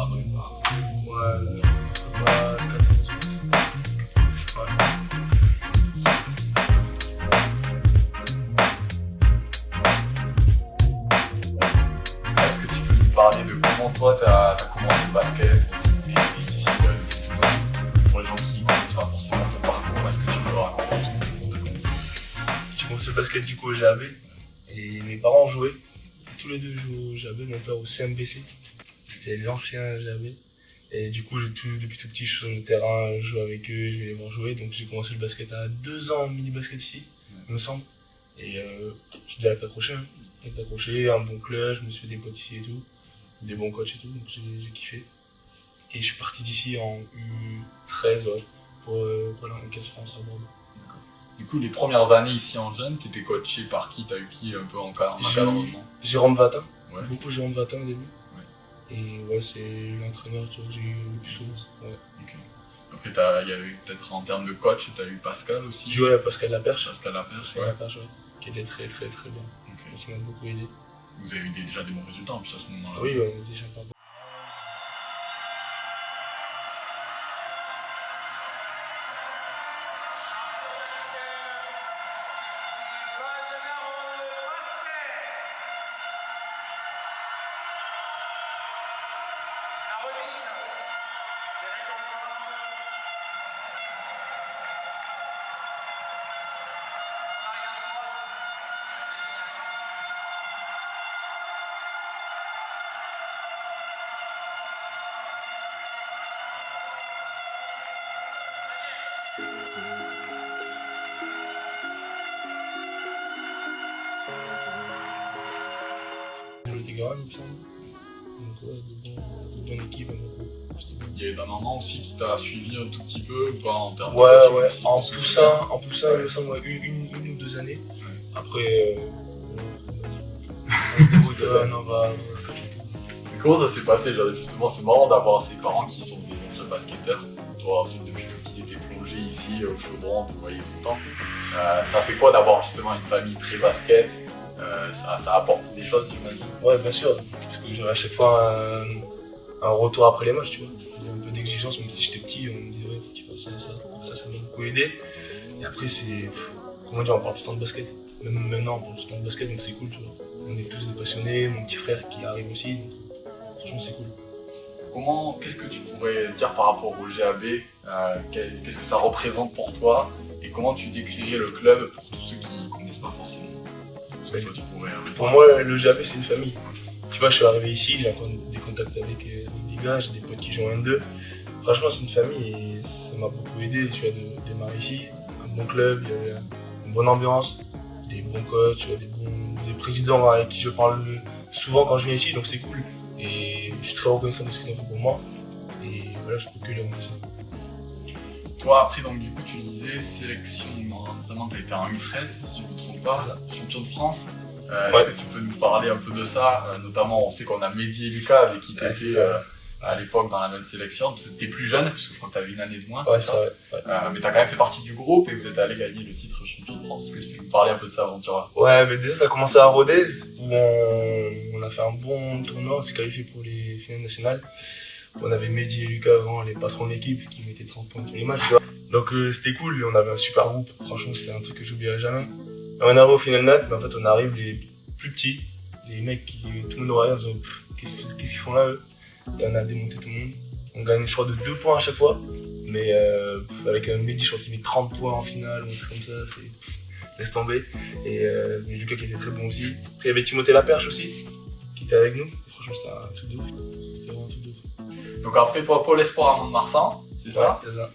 Ouais, pas 14. Ouais. Est-ce que tu peux nous parler de comment toi t'as commencé le basket ici depuis tout petit? Pour les gens qui ne connaissent pas forcément ton parcours, est-ce que tu peux raconter juste comment t'as commencé? J'ai commencé le basket du coup au GAB et mes parents jouaient. Tous les deux jouaient au GAB, mon père au CMBC. C'était l'ancien GAB. Et du coup, depuis tout petit, je suis sur le terrain, je joue avec eux, je vais les voir jouer. Donc j'ai commencé le basket à 2 ans, mini-basket ici, il me semble. Et j'ai déjà accroché, hein. J'ai accroché, un bon club, je me suis fait des potes ici et tout. Des bons coachs et tout, donc j'ai kiffé. Et je suis parti d'ici en U13, ouais, pour aller en U15 France à Bordeaux. Du coup, les premières années ici en jeune, tu étais coaché par qui? Tu as eu qui un peu en encadrement? Jérôme Vatin, Ouais. beaucoup Jérôme Vatin au début. Ouais. Et ouais, c'est l'entraîneur que j'ai eu le plus souvent. Ouais. Okay. Après, il y avait peut-être en termes de coach, tu as eu Pascal aussi. J'ai joué à Pascal Laperche. Pascal Laperche, ouais. Laperche, ouais. Qui était très très très bien. Okay. Qui m'a beaucoup aidé. Vous avez eu déjà des bons résultats en plus à ce moment-là. Oui, on était champions. On était grands, il me semble. Donc ouais, de bonnes équipes, un bon groupe. Il y avait ta maman aussi qui t'a suivi un tout petit peu ou pas en termes ouais, de coaching ouais. aussi, En poussin, il me semble, ouais, une ou 2 années. Ouais. Après, non, bah, comment ça s'est passé? Justement, c'est marrant d'avoir ces parents qui sont des anciens basketteurs. Toi, c'est que depuis tout petit, t'étais plongé ici au chaudron, tu voyais tout le temps. Ça fait quoi d'avoir justement une famille très basket? Ça apporte des choses, j'imagine. Ouais, bien sûr. Parce que j'avais à chaque fois un retour après les matchs, tu vois. Il y a un peu d'exigence, même si j'étais petit, on me disait ouais, faut qu'il fasse ça. Ça m'a beaucoup aidé. Et après, c'est. Comment dire, on parle tout le temps de basket. Même maintenant, on parle tout le temps de basket, donc c'est cool, tu vois. On est tous des passionnés, mon petit frère qui arrive aussi, donc franchement, c'est cool. Qu'est-ce que tu pourrais dire par rapport au GAB? Qu'est-ce que ça représente pour toi? Et comment tu décrirais le club pour tous ceux qui ne connaissent pas forcément? Toi, tu pourrais, pour moi, le GAB, c'est une famille. Tu vois, je suis arrivé ici, j'ai encore des contacts avec des gars, j'ai des potes qui jouent en N2. Franchement, c'est une famille et ça m'a beaucoup aidé, tu vois, de démarrer ici. Un bon club, il y avait une bonne ambiance, des bons coachs, tu vois, des présidents avec qui je parle souvent quand je viens ici, donc c'est cool. Et je suis très reconnaissant de ce qu'ils ont fait pour moi. Et voilà, je peux que les remercier. Toi, après, donc, du coup, tu disais sélection, notamment, tu as été en U13, si je ne me trompe pas, champion de France. Ouais. Est-ce que tu peux nous parler un peu de ça? Notamment, on sait qu'on a Mehdi et Lucas avec qui tu étais à l'époque dans la même sélection. Tu étais plus jeune, puisque je crois que tu avais une année de moins, ouais, c'est ça? Ouais. Mais tu as quand même fait partie du groupe et vous êtes allé gagner le titre champion de France. Est-ce que tu peux nous parler un peu de cette aventure-là? Ouais, mais déjà, ça a commencé à Rodez, où on a fait un bon tournoi, on s'est qualifié pour les finales nationales. On avait Mehdi et Lucas avant, les patrons de l'équipe, qui mettaient 30 points sur les matchs, tu vois. Donc c'était cool, on avait un super groupe, franchement c'était un truc que j'oublierai jamais. Et on arrive au final nat, mais en fait on arrive les plus petits, les mecs qui, tout le monde nous regarde, ils disent qu'est-ce qu'ils font là eux? Et on a démonté tout le monde. On gagne je crois de 2 points à chaque fois, mais avec Mehdi je crois qu'il met 30 points en finale, ou un truc comme ça, laisse tomber. Et Lucas qui était très bon aussi. Après il y avait Timothée Laperche aussi, qui était avec nous. Franchement c'était un truc de ouf, c'était vraiment un truc de ouf. Donc après toi, Pôle Espoir à Mont-de-Marsan, c'est ça? Ouais, c'est ça.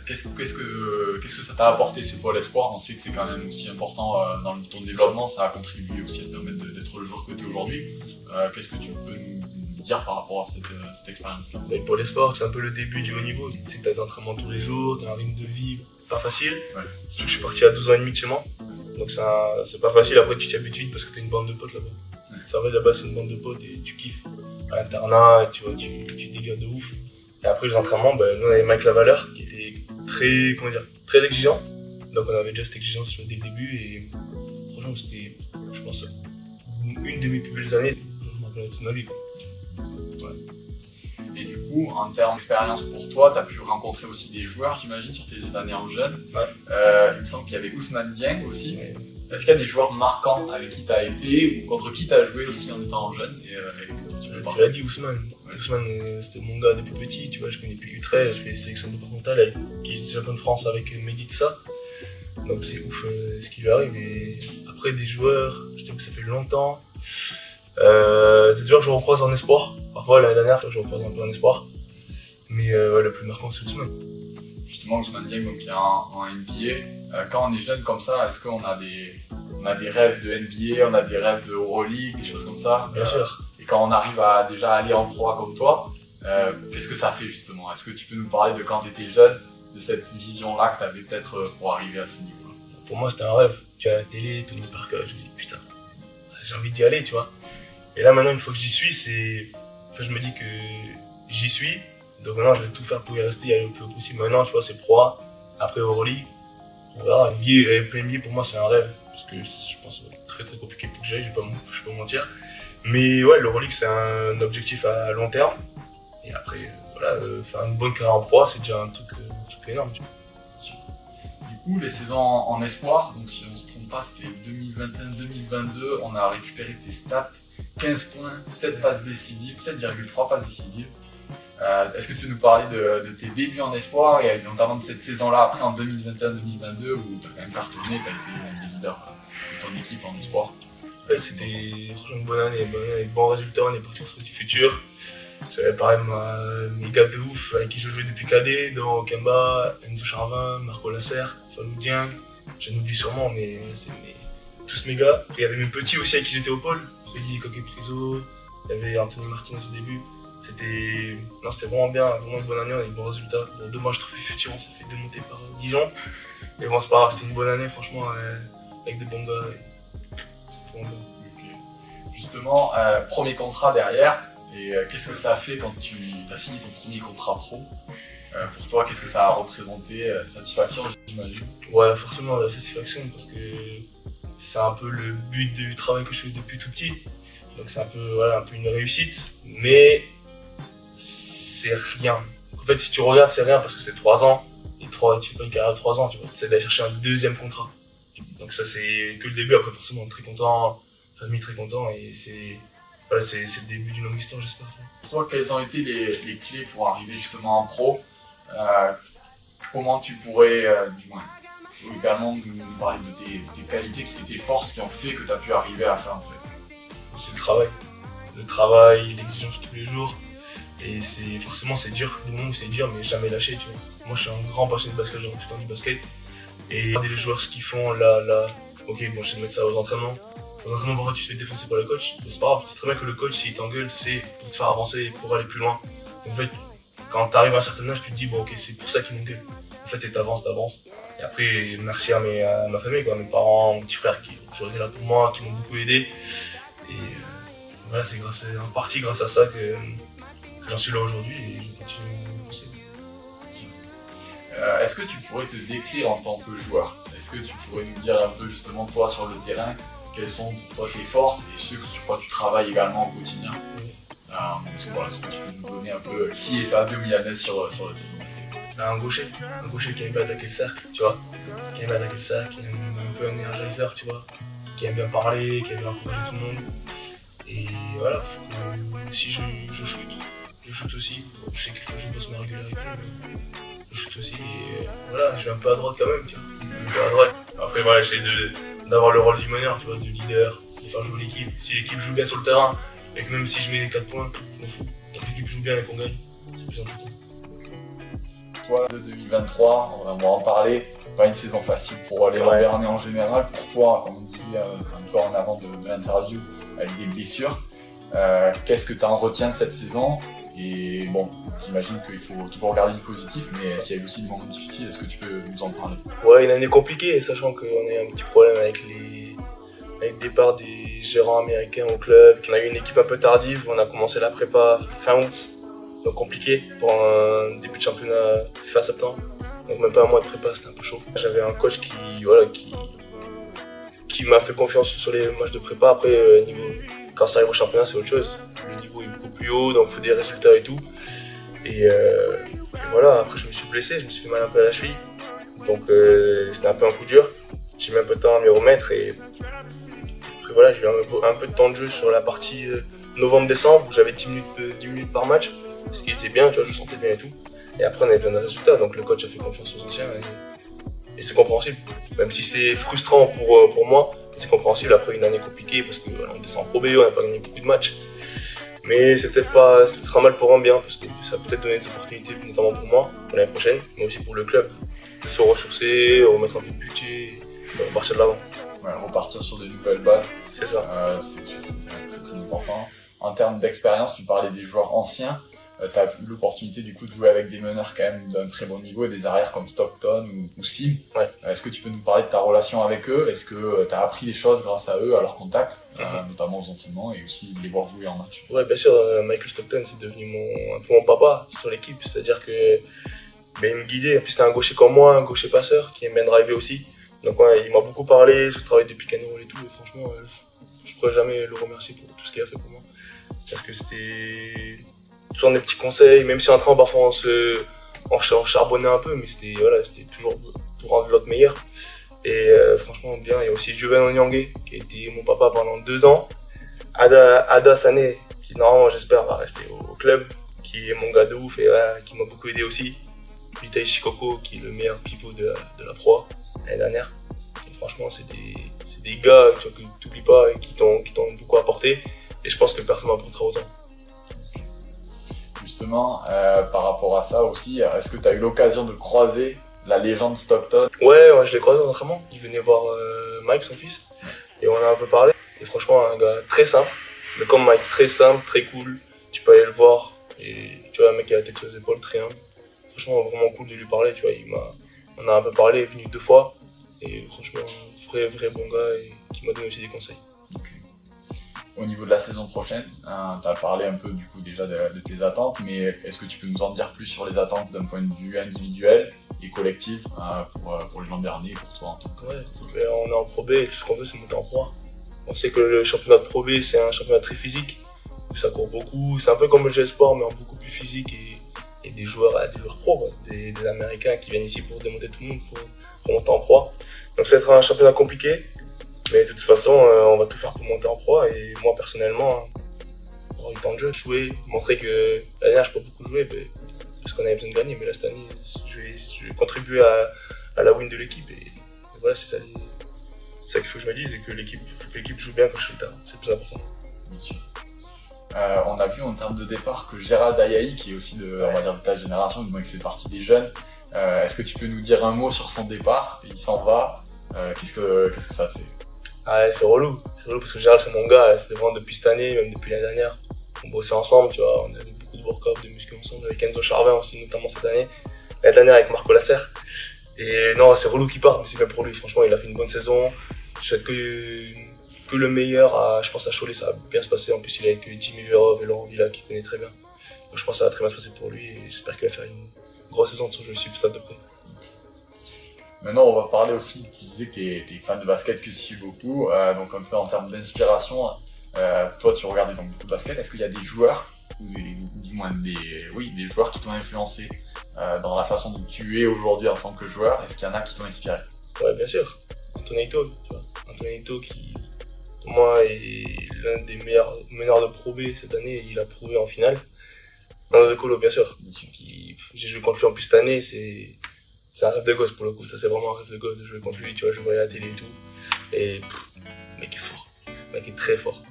Qu'est-ce que ça t'a apporté ce Pôle Espoir? On sait que c'est quand même aussi important dans ton développement, ça a contribué aussi à te permettre d'être le joueur que tu es aujourd'hui. Qu'est-ce que tu peux nous dire par rapport à cette expérience-là? Pour les sports, c'est un peu le début du haut niveau. C'est que tu as des entraînements tous les jours, tu as un rythme de vie pas facile. Ouais. Surtout que je suis parti à 12 ans et demi de chez moi, donc c'est pas facile. Après tu t'y habitues vite parce que tu as une bande de potes là-bas. Ouais. C'est vrai, là-bas c'est une bande de potes et tu kiffes. À l'internat, tu vois, tu délires de ouf. Et après les entraînements, nous on avait Mike Lavaleur qui était très exigeant. Donc on avait déjà cette exigence dès le début et franchement c'était, je pense, une de mes plus belles années. Je me rappelle de ma vie. Ouais. coup, en termes d'expérience pour toi, tu as pu rencontrer aussi des joueurs, j'imagine, sur tes années en jeune. Ouais. Il me semble qu'il y avait Ousmane Dieng aussi. Ouais. Est-ce qu'il y a des joueurs marquants avec qui tu as été ou contre qui tu as joué aussi en étant jeune et avec qui tu veux Tu parler? l'as dit, Ousmane. Ouais. Ousmane, c'était mon gars depuis petit, tu vois, je connais depuis U13, je fais sélection départementale avec qui est champion de France avec Mehdi, tout ça. Donc c'est ouf ce qui lui arrive. Et après, des joueurs, je t'avoue que ça fait longtemps. Des joueurs que je recroise en espoir. Parfois, l'année dernière, je recroise un peu en espoir. Mais ouais, le plus marquant, c'est Ousmane. Justement, Ousmane Dieng, donc, qui est en NBA. Quand on est jeune comme ça, est-ce qu'on a des rêves de NBA, on a des rêves de Euroleague, des choses comme ça? Bien sûr. Et quand on arrive à déjà aller en pro comme toi, qu'est-ce que ça fait justement? Est-ce que tu peux nous parler de quand tu étais jeune, de cette vision-là que tu avais peut-être pour arriver à ce niveau-là? Pour moi, c'était un rêve. Tu as la télé, Tony Parker, je me dis putain, j'ai envie d'y aller, tu vois. Et là, maintenant, une fois que j'y suis, je me dis que j'y suis. Donc maintenant, je vais tout faire pour y rester, y aller le plus haut possible. Maintenant, tu vois, c'est Pro A, après Euroleague. On verra. NBA, pour moi, c'est un rêve. Parce que je pense que ça va être très très compliqué pour que j'aille, je vais pas mentir. Mais ouais, l'Euroleague, c'est un objectif à long terme. Et après, faire une bonne carrière en Pro A, c'est déjà un truc énorme. Tu vois. Du coup, les saisons en espoir, donc si on ne se trompe pas, c'était 2021-2022, on a récupéré tes stats, 15 points, 7 passes décisives, 7,3 passes décisives. Est-ce que tu peux nous parler de tes débuts en espoir et notamment de cette saison-là après en 2021-2022 où tu as quand même cartonné, tu as été l'un des leaders de ton équipe en espoir? Ouais, c'était franchement une bonne année, avec bons résultats, on est parti au du futur. J'avais pareil mes gars de ouf avec qui je jouais depuis cadet, dans Kemba, Enzo Charvin, Marco Lasserre, Falou Dieng, j'en oublie sûrement, mais c'est tous mes gars. Après, il y avait mes petits aussi avec qui j'étais au pôle, Freddy Coque Priso, il y avait Anthony Martinez au début. C'était vraiment bien, vraiment une bonne année, on a eu de bons résultats. Bon, dommage, trophée futur, on s'est fait démonter par Dijon. Mais bon, c'est pas grave, c'était une bonne année, franchement, avec des bons gars. Okay. Justement, premier contrat derrière, et qu'est-ce que ça a fait quand tu as signé ton premier contrat pro? Pour toi, qu'est-ce que ça a représenté? Satisfaction, j'imagine? Ouais, forcément, la satisfaction, parce que c'est un peu le but du travail que je fais depuis tout petit. Donc c'est un peu une réussite, mais c'est rien. En fait, si tu regardes, c'est rien parce que c'est 3 ans, et tu fais pas une carrière de 3 ans, tu vois. C'est d'aller chercher un deuxième contrat. Donc ça, c'est que le début. Après, forcément, très content, famille très content, et c'est le début d'une longue histoire, j'espère. Toi, quelles ont été les clés pour arriver justement en pro? Comment tu pourrais, du moins, également nous parler de tes qualités, tes forces qui ont fait que tu as pu arriver à ça en fait? C'est le travail, l'exigence tous les jours. Et forcément c'est dur, du moment où c'est dur, mais jamais lâcher, tu vois. Moi je suis un grand passionné de basket, j'ai tout le temps du basket. Et regarder les joueurs ce qu'ils font là, ok bon je sais de mettre ça aux entraînements. Aux entraînements parfois tu te fais défoncer par le coach, mais c'est pas grave, c'est très bien que le coach s'il t'engueule, c'est pour te faire avancer, pour aller plus loin. Donc, en fait, quand t'arrives à un certain âge, tu te dis bon ok c'est pour ça qu'il m'engueule. En fait t'avances. Et après merci à ma famille, quoi, mes parents, mon petit frère qui ont toujours été là pour moi, qui m'ont beaucoup aidé. Et voilà, c'est en partie grâce à ça que j'en suis là aujourd'hui et je continue à pousser. Est-ce que tu pourrais te décrire en tant que joueur? Est-ce que tu pourrais nous dire un peu justement toi sur le terrain, quelles sont pour toi tes forces et ce sur quoi tu travailles également au quotidien? Est-ce que tu peux nous donner un peu qui est Fabio Milanez sur le terrain? Un gaucher qui aime bien attaquer le cercle, tu vois, qui aime un peu un energizer, tu vois, qui aime bien parler, qui aime bien encourager tout le monde. Et voilà, si je shoot aussi, je sais qu'il faut que je bosse ma régularité, mais je shoot aussi et voilà, je suis un peu à droite quand même, tu vois, un peu à droite. Après voilà, j'essaie d'avoir le rôle du meneur, tu vois, du leader, de faire jouer l'équipe. Si l'équipe joue bien sur le terrain, et que même si je mets les 4 points, je m'en fous. Tant que l'équipe joue bien et qu'on gagne, c'est plus important. Toi, de 2023, on va en parler. Pas une saison facile pour les Lambernais en général. Pour toi, comme on disait un peu en avant de l'interview, avec des blessures, qu'est-ce que tu en retiens de cette saison? Et bon, j'imagine qu'il faut toujours regarder du positif, mais s'il y a eu aussi des moments difficiles, est-ce que tu peux nous en parler? Ouais, une année compliquée, sachant qu'on a eu un petit problème avec le départ des gérants américains au club. On a eu une équipe un peu tardive, on a commencé la prépa fin août, donc compliqué pour un début de championnat fin septembre. Donc même pas un mois de prépa, c'était un peu chaud. J'avais un coach qui m'a fait confiance sur les matchs de prépa. Après, quand ça arrive au championnat, c'est autre chose. Le niveau est beaucoup plus haut, donc il faut des résultats et tout. Et voilà, après je me suis blessé, je me suis fait mal un peu à la cheville. Donc c'était un peu un coup dur. J'ai mis un peu de temps à m'y remettre et après voilà, j'ai eu un peu de temps de jeu sur la partie novembre-décembre où j'avais 10 minutes par match, ce qui était bien, tu vois, je me sentais bien et tout. Et après on avait besoin de résultats, donc le coach a fait confiance aux anciens et c'est compréhensible. Même si c'est frustrant pour moi, c'est compréhensible après une année compliquée parce qu'on voilà, descend en Pro B, on n'a pas gagné beaucoup de matchs. Mais c'est peut-être un mal pour un bien parce que ça va peut-être donner des opportunités, notamment pour moi, pour l'année prochaine, mais aussi pour le club, de se ressourcer, remettre un peu de budget, et repartir de l'avant. Ouais, repartir sur des nouvelles bases. C'est ça. C'est sûr que c'est très important. En termes d'expérience, tu parlais des joueurs anciens. Tu as eu l'opportunité du coup de jouer avec des meneurs quand même d'un très bon niveau, des arrières comme Stockton ou Sim. Ouais. Est-ce que tu peux nous parler de ta relation avec eux? Est-ce que tu as appris des choses grâce à eux, à leur contact, notamment aux entraînements et aussi de les voir jouer en match? Ouais, bien sûr, Michael Stockton, c'est devenu un peu mon papa sur l'équipe. C'est-à-dire que il me guidait. En plus, c'était un gaucher comme moi, un gaucher passeur qui aime bien driver aussi. Donc ouais, il m'a beaucoup parlé, je travaille depuis pick and roll et tout. Et franchement, je ne pourrais jamais le remercier pour tout ce qu'il a fait pour moi. Parce que c'était toujours des petits conseils, même si en train parfois on charbonnait un peu, mais c'était toujours pour rendre l'autre meilleur. Et franchement bien, il y a aussi Juven Onyangue qui a été mon papa pendant 2 ans. Ada Sané, qui normalement j'espère va rester au club, qui est mon gars de ouf et qui m'a beaucoup aidé aussi. Vitaï Shikoko qui est le meilleur pivot de la Pro l'année dernière. Et franchement c'est des gars que tu n'oublies pas et qui t'ont beaucoup apporté. Et je pense que personne m'apportera autant. Justement, par rapport à ça aussi, est-ce que tu as eu l'occasion de croiser la légende Stockton? Ouais, je l'ai croisé dans l'entraînement. Il venait voir Mike, son fils, et on a un peu parlé. Et franchement, un gars très simple, mais comme Mike, très simple, très cool. Tu peux aller le voir, et tu vois, un mec qui a la tête sur les épaules, très humble. Franchement, vraiment cool de lui parler, tu vois. On a un peu parlé, il est venu 2 fois, et franchement, vrai bon gars, et qui m'a donné aussi des conseils. Okay. Au niveau de la saison prochaine, tu as parlé un peu du coup déjà de tes attentes, mais est-ce que tu peux nous en dire plus sur les attentes d'un point de vue individuel et collectif pour les Lambernais et pour toi en tant que coach? On est en Pro B et tout ce qu'on veut c'est monter en Pro A. On sait que le championnat de Pro B c'est un championnat très physique, ça court beaucoup, c'est un peu comme le GS Sport mais en beaucoup plus physique et des joueurs pro, quoi. Des Américains qui viennent ici pour démonter tout le monde, pour monter en Pro A. Donc ça va être un championnat compliqué. Mais de toute façon, on va tout faire pour monter en Pro. Et moi, personnellement, avoir eu le temps de jeu, jouer, montrer que l'année dernière, je n'ai pas beaucoup joué parce qu'on avait besoin de gagner. Mais là, cette année, je vais contribuer à la win de l'équipe. Et voilà, c'est ça qu'il faut que je me dise. Et que l'équipe joue bien quand je suis tard. C'est le plus important. Bien sûr. On a vu en termes de départ que Gérald Ayaï, qui est aussi on va dire, de ta génération, du moins il fait partie des jeunes, est-ce que tu peux nous dire un mot sur son départ? Il s'en va. Qu'est-ce que ça te fait? Ah, c'est relou parce que Gérald c'est mon gars, c'est vraiment depuis cette année, même depuis l'année dernière. On bossait ensemble, tu vois, on avait beaucoup de workouts, de muscu ensemble, avec Enzo Charvin aussi, notamment cette année. L'année dernière avec Marco Lasser. Et non, c'est relou qu'il parte, mais c'est bien pour lui, franchement, il a fait une bonne saison. Je souhaite que le meilleur, je pense à Cholet, ça va bien se passer. En plus, il est avec Jimmy Verov et Laurent Villa, qui connaît très bien. Donc je pense que ça va très bien se passer pour lui, et j'espère qu'il va faire une grosse saison, je vais suivre ça de près. Maintenant, on va parler aussi, tu disais que tu es fan de basket, que tu suis beaucoup, donc un peu en termes d'inspiration, toi tu regardais donc beaucoup de basket, est-ce qu'il y a des joueurs, ou du moins des joueurs qui t'ont influencé dans la façon dont tu es aujourd'hui en tant que joueur? Est-ce qu'il y en a qui t'ont inspiré? Ouais, bien sûr. Antonito, tu vois. Antonito qui, pour moi, est l'un des meilleurs meneurs de Pro B cette année, il a prouvé en finale. Nando De Colo, bien sûr. J'ai joué contre lui en plus cette année, c'est un rêve de gosse pour le coup, ça c'est vraiment un rêve de gosse de jouer contre lui, tu vois, je voyais à la télé et tout. Et le mec est fort, le mec est très fort.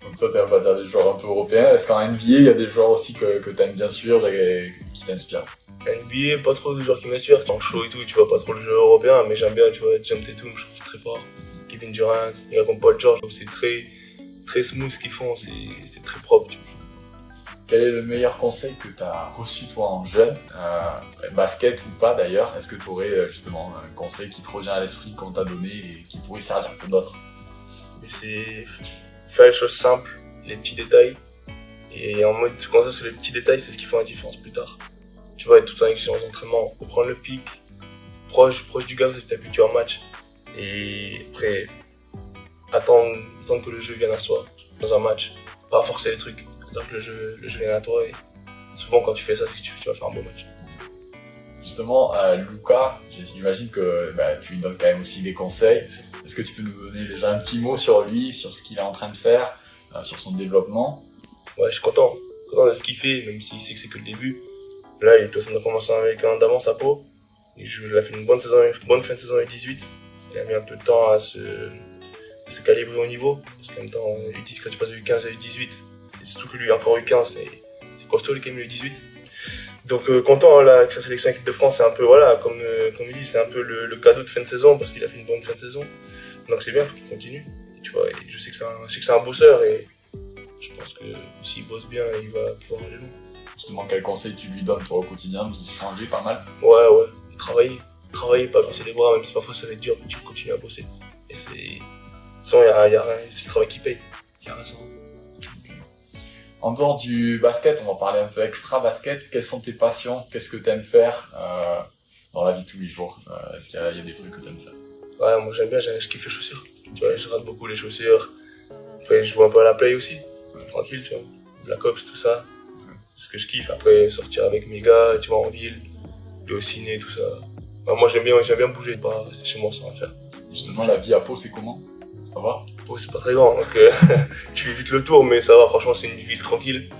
Donc ça c'est on va dire les joueurs un peu européens. Est-ce qu'en NBA il y a des joueurs aussi que tu aimes bien suivre et qui t'inspirent? NBA, pas trop de joueurs qui m'inspirent, en show et tout, tu vois, pas trop le jeu européen, mais j'aime bien, tu vois, James Tatum, je trouve très fort. Kevin Durant, il y a comme Paul George, c'est très smooth ce qu'ils font, c'est très propre, tu vois. Quel est le meilleur conseil que tu as reçu toi en jeune, basket ou pas d'ailleurs? Est-ce que tu aurais justement un conseil qui te revient à l'esprit qu'on t'a donné et qui pourrait servir pour d'autres? Mais c'est faire les choses simples, les petits détails. Et en mode, tu constate sur les petits détails, c'est ce qui fait la différence plus tard. Tu vois, être tout le temps exigence d'entraînement, prendre le pic, proche du gars que tu as habitué en match. Et après, attendre que le jeu vienne à soi dans un match. Pas forcer les trucs, attendre que le jeu vienne à toi souvent quand tu fais ça, c'est que tu vas faire un beau match. Justement, Lucas, j'imagine que tu lui donnes quand même aussi des conseils. Est-ce que tu peux nous donner déjà un petit mot sur lui, sur ce qu'il est en train de faire, sur son développement? Ouais, je suis content de ce qu'il fait, même s'il sait que c'est que le début. Là, il est au centre de formation américain d'Avance à Pau. Il a fait une bonne fin de saison U18. Il a mis un peu de temps à se calibrer au niveau. Parce qu'en même temps, U10, quand tu passes de U15 à U18, et surtout que lui, encore U15, c'est costaud quand même le U18. Donc content là, que sa sélection équipe de France, c'est un peu, voilà, comme il dit, c'est un peu le cadeau de fin de saison parce qu'il a fait une bonne fin de saison. Donc c'est bien, il faut qu'il continue. Et, tu vois, et je sais que c'est un bosseur et je pense que s'il bosse bien, il va pouvoir aller loin. Justement, quels conseils tu lui donnes toi au quotidien? Vous changez pas mal? Ouais, travailler, pas baisser les bras, même si parfois ça va être dur, mais tu continues à bosser. Et c'est, de toute façon, c'est le travail qui paye, qui a raison. En dehors du basket, on va parler un peu extra basket. Quelles sont tes passions? Qu'est-ce que tu aimes faire dans la vie de tous les jours? Est-ce qu'il y a des trucs que tu aimes faire? Ouais, moi j'aime bien, je kiffe les chaussures. Tu vois, je rate beaucoup les chaussures. Après, je joue un peu à la play aussi, tranquille, tu vois. Black Ops, tout ça. C'est ce que je kiffe. Après, sortir avec mes gars, tu vois, en ville, aller au ciné, tout ça. Bah, moi j'aime bien bouger, pas rester chez moi sans rien faire. Justement, la vie à Pau, c'est comment? Ça va? Pau, c'est pas très grand, donc tu fais vite le tour, mais ça va, franchement, c'est une ville tranquille.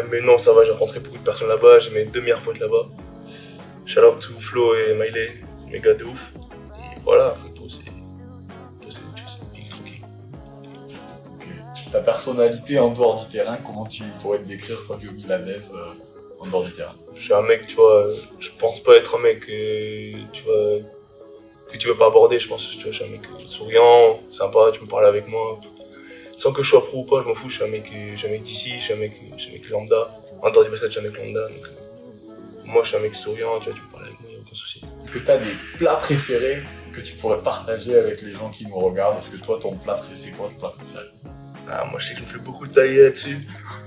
Mais non, ça va, j'ai rencontré beaucoup de personnes là-bas, j'ai mes 2 meilleurs potes là-bas. Shout out to Flo et Miley, c'est mes gars de ouf. Et voilà, après Pau, c'est une ville tranquille. Ok. Ta personnalité en dehors du terrain, comment tu pourrais te décrire, Fabio Milanez, en dehors du terrain? Je suis un mec, tu vois, je pense pas être un mec, que tu veux pas aborder, je pense, tu vois, je suis un mec souriant, sympa, tu peux parler avec moi. Sans que je sois pro ou pas, je m'en fous, je suis un mec d'ici, je suis un mec lambda. En dehors du basket, je suis un mec lambda, donc moi je suis un mec souriant, tu vois, tu peux parler avec moi, y a aucun souci. Est-ce que tu as des plats préférés que tu pourrais partager avec les gens qui nous regardent? Est-ce que toi, ton plat préféré, c'est quoi ton plat préféré? Ah, moi je sais que je me fais beaucoup de tailler là-dessus.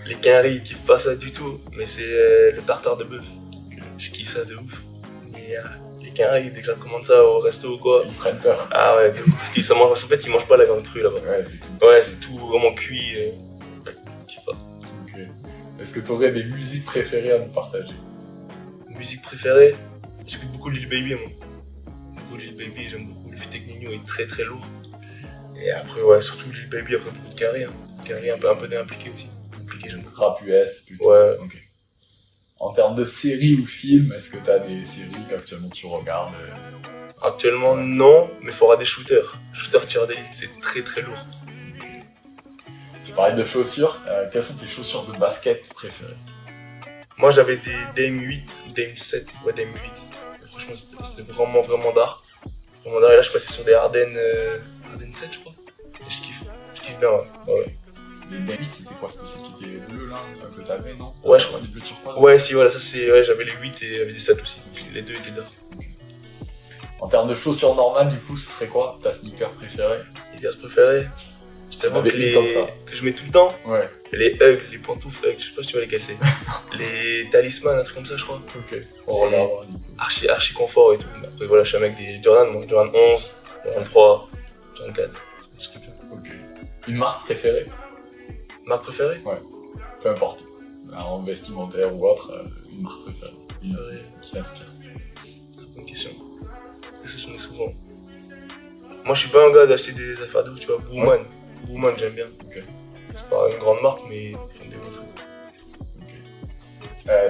Les quinries, ils kiffent pas ça du tout, mais c'est le tartare de bœuf. Je kiffe ça de ouf. Mais les quinries, dès que je commande ça au resto ou quoi. Ils prennent peur. Ah ouais, parce qu'ils en fait, ils mangent pas la viande crue là-bas. Ouais, c'est tout. Ouais, c'est tout vraiment cuit. Je sais pas. Ok. Est-ce que tu aurais des musiques préférées à nous partager? Musique préférée? J'écoute beaucoup Lil Baby, moi. Beaucoup Lil Baby, j'aime beaucoup. Le feat avec Nino est très très lourd. Et après, ouais, surtout Lil Baby, après beaucoup de carré. Hein. Carré un peu impliqué aussi. Impliqué, j'aime beaucoup. Rap US plutôt. Ouais. Ok. En termes de séries ou films, est-ce que tu as des séries qu'actuellement tu regardes? Actuellement, non, mais il faudra des shooters. Shooter tir d'élite, c'est très très lourd. Tu parlais de chaussures. Quelles sont tes chaussures de basket préférées? Moi, j'avais des Dame 8 ou Dame 7. Ouais, Dame 8. Et franchement, c'était vraiment d'art. Vraiment d'art. Et là, je passais sur des Ardennes 7, je crois. Et je kiffe bien, ouais. Les David, c'était quoi? C'était celles qui étaient bleues là, que t'avais, non? Ouais, je crois. Des bleus turquoise. Ouais, si, voilà, ça c'est. Ouais, j'avais les 8 et j'avais des 7 aussi. Les deux étaient d'or. En termes de chaussures normales, du coup, ce serait quoi ta sneaker préférée? Sneakers préférés? Je t'avoue que je mets tout le temps. Ouais. Les Hugs, les pantoufles Hugs, je sais pas si tu vas les casser. Les talismans, un truc comme ça, je crois. Ok. C'est archi confort et tout. Après, voilà, je suis un mec des Jordan, donc Jordan 11, Jordan 3, Jordan 4. Je kiffe bien. Ok. Une marque préférée? Marque préférée? Ouais. Peu importe. En vestimentaire ou autre, une marque préférée. Une qui t'inspire. C'est une bonne question. Qu'est-ce que j'en ai souvent? Moi, je suis pas un gars d'acheter des affaires de ouf, tu vois. Booman. Ouais. Booman, j'aime bien. Ok. C'est pas une grande marque, mais ils font des bons trucs. Ok.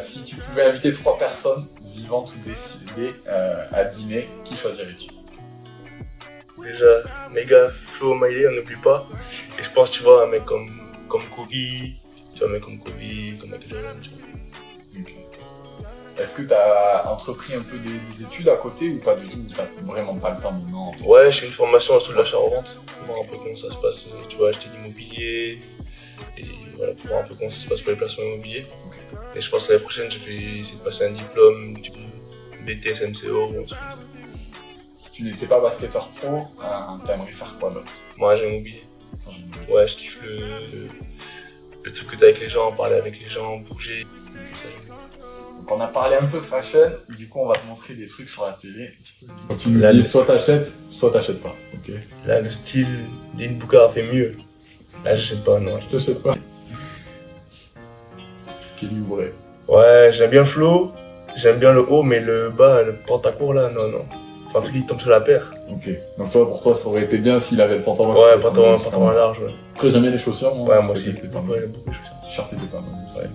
Si tu pouvais inviter 3 personnes, vivantes ou décédées, à dîner, qui choisirais-tu? Déjà, mes gars, Flo, Miley, on n'oublie pas. Et je pense, tu vois, un mec comme Kobe, tu vois, un mec comme Kobe, comme Michael Jordan, tu vois. Ok. Est-ce que tu as entrepris un peu des études à côté ou pas du tout? Tu n'as vraiment pas le temps maintenant? Ouais, je fais une formation sur l'achat-revente pour voir un peu comment ça se passe, tu vois, acheter de l'immobilier et voilà, pour voir un peu comment ça se passe pour les placements immobiliers. Okay. Et je pense que l'année prochaine, je vais essayer de passer un diplôme du BTS MCO ou un truc comme ça. Si tu n'étais pas basketteur pro, t'aimerais faire quoi d'autre? Moi, j'aime l'immobilier. Ouais, je kiffe le truc que t'as avec les gens, parler avec les gens, bouger, tout ça, j'aime bien. Donc on a parlé un peu fashion, du coup on va te montrer des trucs sur la télé. Tu nous dis soit t'achètes pas, ok? Là, le style d'In Boukhara fait mieux. Là, j'achète pas, non. Je t'achète pas. Kelly Oubre. Ouais, j'aime bien le flow, j'aime bien le haut, mais le bas, le pantacourt là, non, non. Enfin, un truc qui tombe sur la paire. Ok. Donc toi, pour toi, ça aurait été bien s'il avait le pantalon. Ouais, pantalon large, ouais. Après, j'aimais les chaussures, moi. Ouais, Je moi trouvais aussi. que c'était pas Ouais, mal. j'aime beaucoup les chaussures. Le t-shirt était pas mal aussi. Ouais.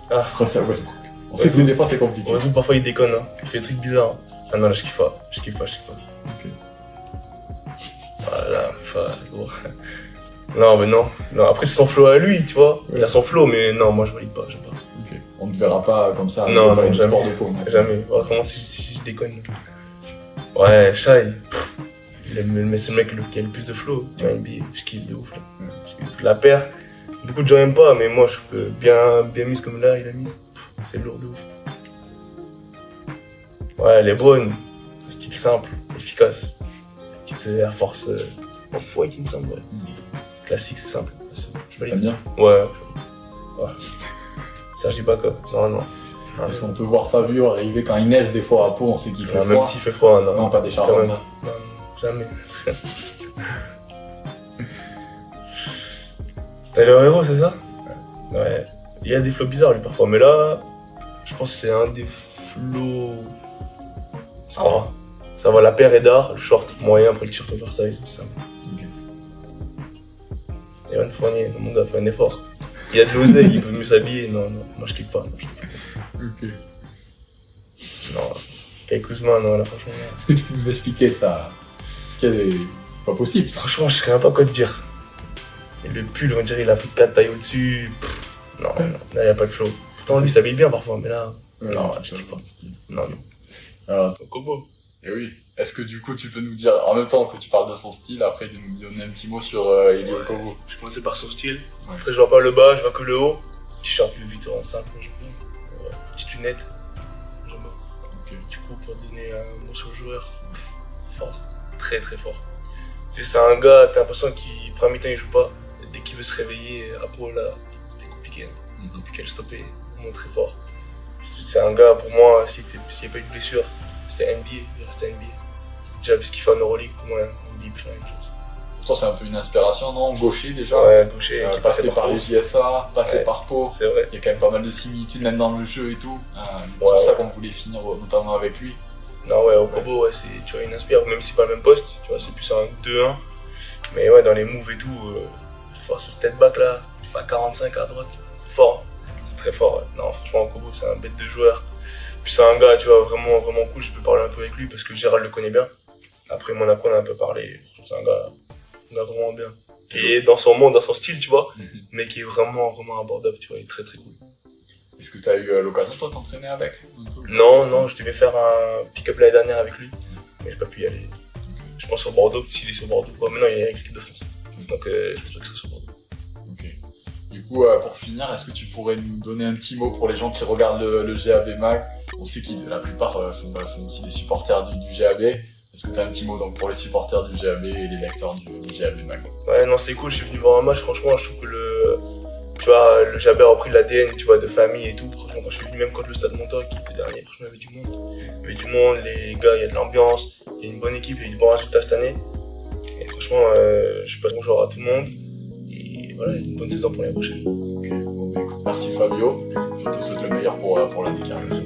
Ah, Après, c'est à Westbrook. On sait que des fois, c'est compliqué. Westbrook, parfois il déconne, hein. Il fait des trucs bizarres. Hein. Ah non, là, je kiffe pas. Je kiffe pas. Ok. Voilà, enfin, gros. Non, mais non. Non, après, c'est son flow à lui, tu vois. Il a son flow, mais non, moi, je valide pas, j'aime pas. Ok. On ne verra pas comme ça. Non, parler non, du jamais. sport de peau. Mais... Jamais. Vraiment, si je déconne. Ouais, Shai. C'est le mec qui a le plus de flow. Tu vois, NBA. Je kiffe de ouf. Là. Ouais. Je kiffe. La paire, beaucoup de gens aiment pas, mais moi, je trouve que bien mise comme là, il a mis. C'est lourd de ouf. Ouais, les Browns. Style simple, efficace. Petite Air Force Off-White, il me semble, ouais. Classique, c'est simple. C'est bon, je T'aimes valide. bien? Ouais. Serge Ibaka. Non. Parce qu'on peut voir Fabio arriver quand il neige des fois à Pau, on sait qu'il fait Non, froid. même s'il fait froid, non. Non, pas des chars Quand comme même. ça. Non, jamais. T'as le héros, c'est ça? Ouais. Il y a des flots bizarres lui parfois, mais là, je pense que c'est un des flots. Ça va. Ça va, la paire est d'art, le short moyen, après le t-shirt oversize, c'est simple. Ok. Evan Fournier, mon gars, fait un effort. Il y a de l'oseille, il peut mieux s'habiller. Non, moi je kiffe pas. Ok. Non, Kai Kuzma, non, là franchement. Est-ce que tu peux nous expliquer ça là? Est-ce qu'il y a des... C'est pas possible. Franchement, je sais même pas quoi te dire. Et le pull, on dirait il a pris 4 tailles au-dessus. Non, là y a pas de flow. Pourtant lui, il s'habille bien parfois, mais là. Non, je kiffe pas. Non. Alors, Kobo. et oui. Est-ce que du coup tu peux nous dire, en même temps que tu parles de son style, après de nous donner un petit mot sur Elio Kobo? Je commençais par son style. Ouais. Après, je vois pas le bas, je vois que le haut. T-shirt Louis Vuitton en simple, j'aime bien. Petite lunette. J'aime bien. Ok. Du coup, pour donner un mot sur le joueur, fort. Très très fort. C'est un gars, t'as l'impression qu'il prend mi-temps, il joue pas. Et dès qu'il veut se réveiller, à Pau, là, c'était compliqué. Hein. Depuis qu'elle stoppait, vraiment très fort. C'est un gars, pour moi, s'il n'y avait pas eu de blessure, c'était NBA, il restait NBA. Déjà vu ce qu'il fait en Euroleague, pour moi, NBA peut faire la même chose. Pour toi, c'est un peu une inspiration, non? Gaucher déjà? Ouais, gaucher, qui Passé par Pau. les JSA, passé Ouais. par Pau. C'est vrai. Il y a quand même pas mal de similitudes même dans le jeu et tout. C'est Ouais, pour ça ouais. qu'on voulait finir notamment avec lui. Non, ouais, au Kobo, ouais, tu vois, il inspire, même si c'est pas le même poste, tu vois, c'est plus un 2-1. Mais ouais, dans les moves et tout, fort, ce step back là, à 45 à droite, c'est fort. Hein. C'est très fort, ouais. Non, franchement, au Kobo, c'est un bête de joueur. Puis c'est un gars, tu vois, vraiment cool, je peux parler un peu avec lui parce que Gérald le connaît bien. Après Monaco, on a un peu parlé, c'est un gars vraiment bien. Qui est dans son monde, dans son style, tu vois, mais qui est vraiment abordable, tu vois, il est très très cool. Est-ce que tu as eu l'occasion, toi, de t'entraîner avec? Non, je devais faire un pick-up l'année dernière avec lui, mais j'ai pas pu y aller. Je pense sur Bordeaux, s'il est sur Bordeaux. Ouais, mais non, il est avec l'équipe de France. Donc je pense pas que ce soit sur Bordeaux. Ok. Du coup, pour finir, est-ce que tu pourrais nous donner un petit mot pour les gens qui regardent le GAB Mag? On sait que la plupart sont aussi des supporters du GAB. Est-ce que tu as un petit mot donc, pour les supporters du GAB et les lecteurs du GAB Mag? Ouais, non, c'est cool, je suis venu voir un match, franchement, je trouve que le GAB a repris l'ADN, tu vois, de famille et tout. Franchement, quand je suis venu, même contre le Stade Montoya qui était dernier, franchement, il y avait du monde. Il y avait du monde, les gars, il y a de l'ambiance, il y a une bonne équipe, il y a eu de bons résultats cette année. Et franchement, je passe bonjour à tout le monde. Et voilà, une bonne saison pour l'année prochaine. Ok, bon, bah, écoute, merci Fabio. Je te souhaite le meilleur pour l'année qui arrive.